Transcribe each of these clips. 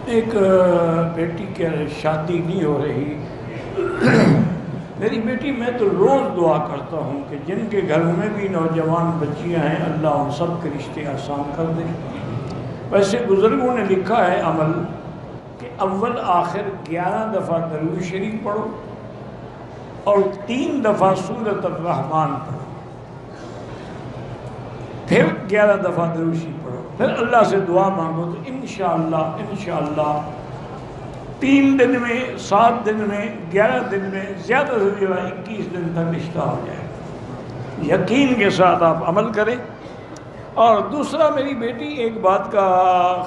ایک بیٹی کی شادی نہیں ہو رہی. میری بیٹی میں تو روز دعا کرتا ہوں کہ جن کے گھروں میں بھی نوجوان بچیاں ہیں اللہ ان سب کے رشتے آسان کر دے. ویسے بزرگوں نے لکھا ہے عمل کہ اول آخر 11 دفعہ درود شریف پڑھو اور 3 دفعہ سورۃ الرحمن پڑھو، پھر 11 دفعہ درود شریف پڑھو، پھر اللہ سے دعا مانگو تو انشاءاللہ 3 دن میں، 7 دن میں، 11 دن میں، زیادہ سے زیادہ 21 دن تک رشتہ ہو جائے گا. یقین کے ساتھ آپ عمل کریں. اور دوسرا میری بیٹی ایک بات کا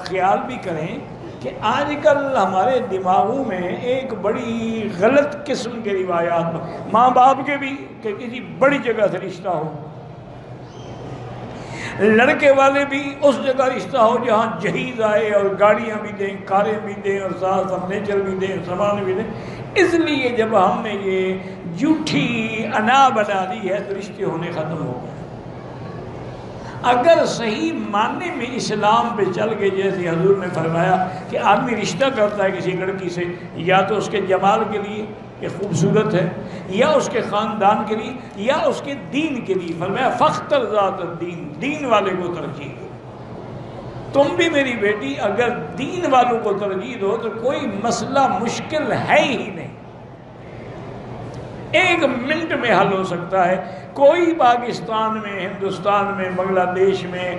خیال بھی کریں کہ آج کل ہمارے دماغوں میں ایک بڑی غلط قسم کے روایات، ماں باپ کے بھی کہ کسی بڑی جگہ سے رشتہ ہو، لڑکے والے بھی اس جگہ رشتہ ہو جہاں جہیز آئے اور گاڑیاں بھی دیں، کاریں بھی دیں اور ساتھ فرنیچر بھی دیں، سامان بھی دیں. اس لیے جب ہم نے یہ جھوٹی انا بنا دی ہے تو رشتے ہونے ختم ہو گئے. اگر صحیح معنی میں اسلام پہ چل کے جیسے حضور نے فرمایا کہ آدمی رشتہ کرتا ہے کسی لڑکی سے یا تو اس کے جمال کے لیے کہ خوبصورت ہے، یا اس کے خاندان کے لیے، یا اس کے دین کے لیے، فرمایا فاختر ذات الدین، دین والے کو ترجیح دو. تم بھی میری بیٹی اگر دین والوں کو ترجیح دو تو کوئی مسئلہ مشکل ہے ہی نہیں، 1 منٹ میں حل ہو سکتا ہے. کوئی پاکستان میں، ہندوستان میں، بنگلہ دیش میں،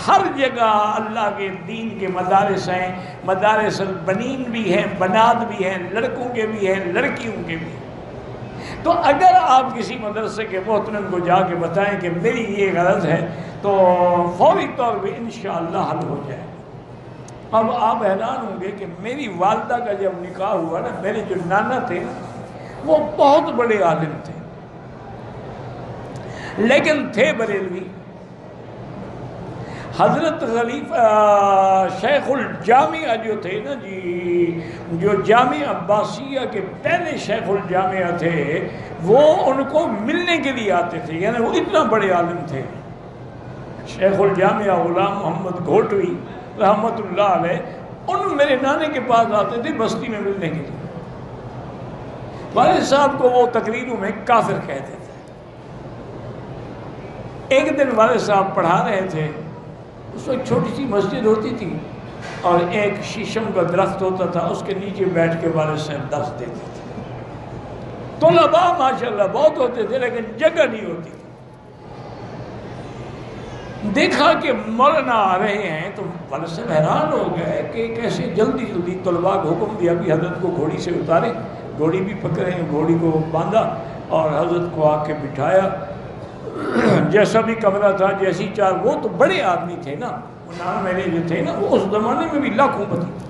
ہر جگہ اللہ کے دین کے مدارس ہیں. مدارس البنین بھی ہیں، بنات بھی ہیں، لڑکوں کے بھی ہیں، لڑکیوں کے بھی ہیں. تو اگر آپ کسی مدرسے کے محترم کو جا کے بتائیں کہ میری یہ غرض ہے تو فوری طور پہ انشاءاللہ حل ہو جائے. اب آپ حیران ہوں گے کہ میری والدہ کا جب نکاح ہوا نا، میرے جو نانا تھے وہ بہت بڑے عالم تھے لیکن تھے بریلوی. حضرت خلیفہ شیخ الجامعہ جو تھے نا جی، جو جامعہ عباسیہ کے پہلے شیخ الجامعہ تھے، وہ ان کو ملنے کے لیے آتے تھے، یعنی وہ اتنا بڑے عالم تھے. شیخ الجامعہ غلام محمد گھوٹوی رحمۃ اللہ علیہ، ان میرے نانے کے پاس آتے تھے بستی میں ملنے کے لیے. والد صاحب کو وہ تقریروں میں کافر کہتے تھے. ایک دن والد صاحب پڑھا رہے تھے، اس وقت چھوٹی سی مسجد ہوتی تھی اور ایک شیشم کا درخت ہوتا تھا، اس کے نیچے بیٹھ کے والد صاحب درس دیتے تھے. طلباء ماشاءاللہ بہت ہوتے تھے لیکن جگہ نہیں ہوتی تھی. دیکھا کہ مولانا آ رہے ہیں تو والد صاحب حیران ہو گئے کہ کیسے جلدی طلباء کو حکم دیا کہ حضرت کو گھوڑی سے اتارے. گھوڑی بھی پکڑے، گھوڑی کو باندھا اور حضرت کو آ کے بٹھایا. جیسا بھی کمرہ تھا، جیسی چار، وہ تو بڑے آدمی تھے نا، وہ نام میرے جو تھے نا وہ اس زمانے میں بھی لاکھوں پتی تھے.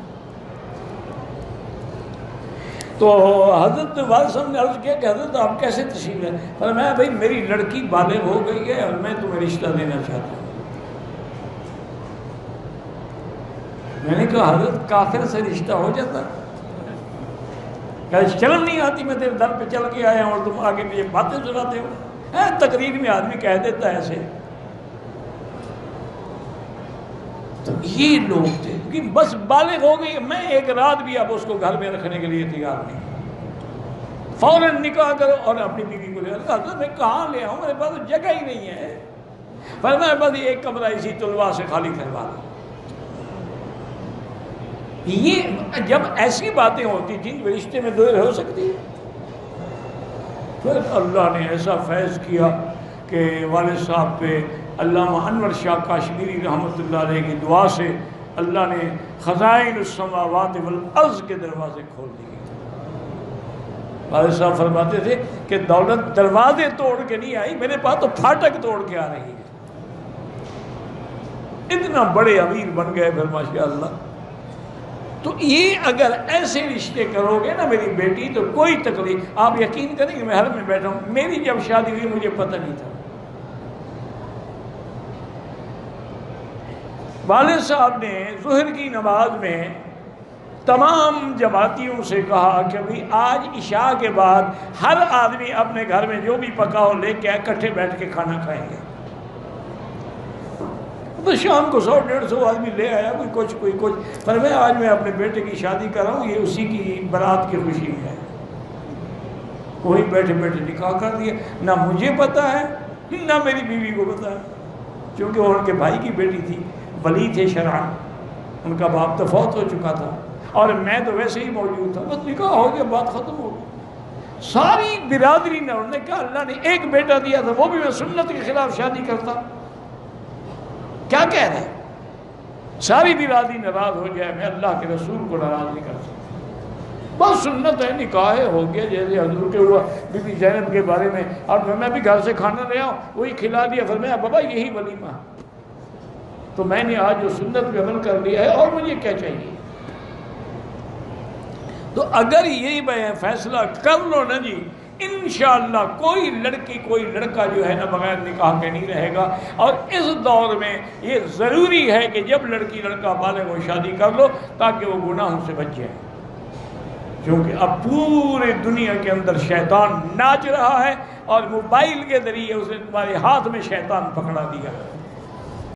تو حضرت والد صاحب نے عرض کیا کہ حضرت آپ کیسے تشریف لائے؟ فرمایا بھائی میری لڑکی بالغ ہو گئی ہے اور میں تمہیں رشتہ دینا چاہتا ہوں. میں نے کہا حضرت کافر سے رشتہ ہو جاتا؟ کہ شرم نہیں آتی میں تیرے در پہ چل کے آیا ہوں اور تم آگے مجھے باتیں سناتے ہو؟ تقریر میں آدمی کہہ دیتا ہے ایسے. تو یہ لوگ تھے کہ بس بالغ ہو گئی، میں ایک رات بھی اب اس کو گھر میں رکھنے کے لیے تیار نہیں. فوراً نکاح کرو اور اپنی بیوی کو لے آؤ. حضرت میں کہاں لے آؤں، میرے پاس جگہ ہی نہیں ہے. فرمایا بس ایک کمرہ اسی طلباء سے خالی کروا دو. یہ جب ایسی باتیں ہوتی تھیں رشتے میں دیر ہو سکتی. پھر اللہ نے ایسا فیض کیا کہ والد صاحب پہ علامہ انور شاہ کاشمیری رحمۃ اللہ علیہ کی دعا سے اللہ نے خزائن السماوات والارض کے دروازے کھول دیے. والد صاحب فرماتے تھے کہ دولت دروازے توڑ کے نہیں آئی، میرے پاس تو پھاٹک توڑ کے آ رہی ہے. اتنا بڑے امیر بن گئے پھر ماشاءاللہ. تو یہ اگر ایسے رشتے کرو گے نا میری بیٹی تو کوئی تکلیف. آپ یقین کریں کہ میں حرم میں بیٹھا ہوں، میری جب شادی ہوئی مجھے پتہ نہیں تھا. والد صاحب نے ظہر کی نماز میں تمام جماعتیوں سے کہا کہ بھئی آج عشاء کے بعد ہر آدمی اپنے گھر میں جو بھی پکا ہو لے کے اکٹھے بیٹھ کے کھانا کھائیں گے. تو شام کو 100-150 آدمی لے آیا، کوئی کچھ پر میں آج میں اپنے بیٹے کی شادی کر رہا ہوں، یہ اسی کی برات کی خوشی ہے۔ کوئی بیٹھے بیٹھے نکاح کر دیا، نہ مجھے پتا ہے نہ میری بیوی کو پتا ہے، کیونکہ وہ ان کے بھائی کی بیٹی تھی، ولی تھے شرعاً، ان کا باپ تو فوت ہو چکا تھا اور میں تو ویسے ہی موجود تھا، بس نکاح ہو گیا، بات ختم ہو گئی۔ ساری برادری نے، انہوں نے کہا اللہ نے ایک بیٹا دیا تھا، وہ بھی میں سنت کے خلاف شادی کرتا، کیا کہہ رہے ہیں؟ ساری برادری ناراض ہو جائے، میں اللہ کے رسول کو ناراض نہیں کر سکتا، بس سنت ہے، نکاح ہو گیا، جیسے حضور کے ہوا بی بی زینب کے بارے میں، اور میں بھی گھر سے کھانا لے آؤں، وہی کھلا دیا، فرمایا بابا یہی ولیمہ، تو میں نے آج جو سنت پہ عمل کر لیا ہے، اور مجھے کیا چاہیے؟ تو اگر یہی فیصلہ کر لو نا جی، انشاءاللہ کوئی لڑکی کوئی لڑکا جو ہے نا بغیر نکاح کے نہیں رہے گا۔ اور اس دور میں یہ ضروری ہے کہ جب لڑکی لڑکا بالغ ہو شادی کر لو، تاکہ وہ گناہوں سے بچ جائے، کیونکہ اب پورے دنیا کے اندر شیطان ناچ رہا ہے، اور موبائل کے ذریعے اسے تمہارے ہاتھ میں شیطان پکڑا دیا ہے۔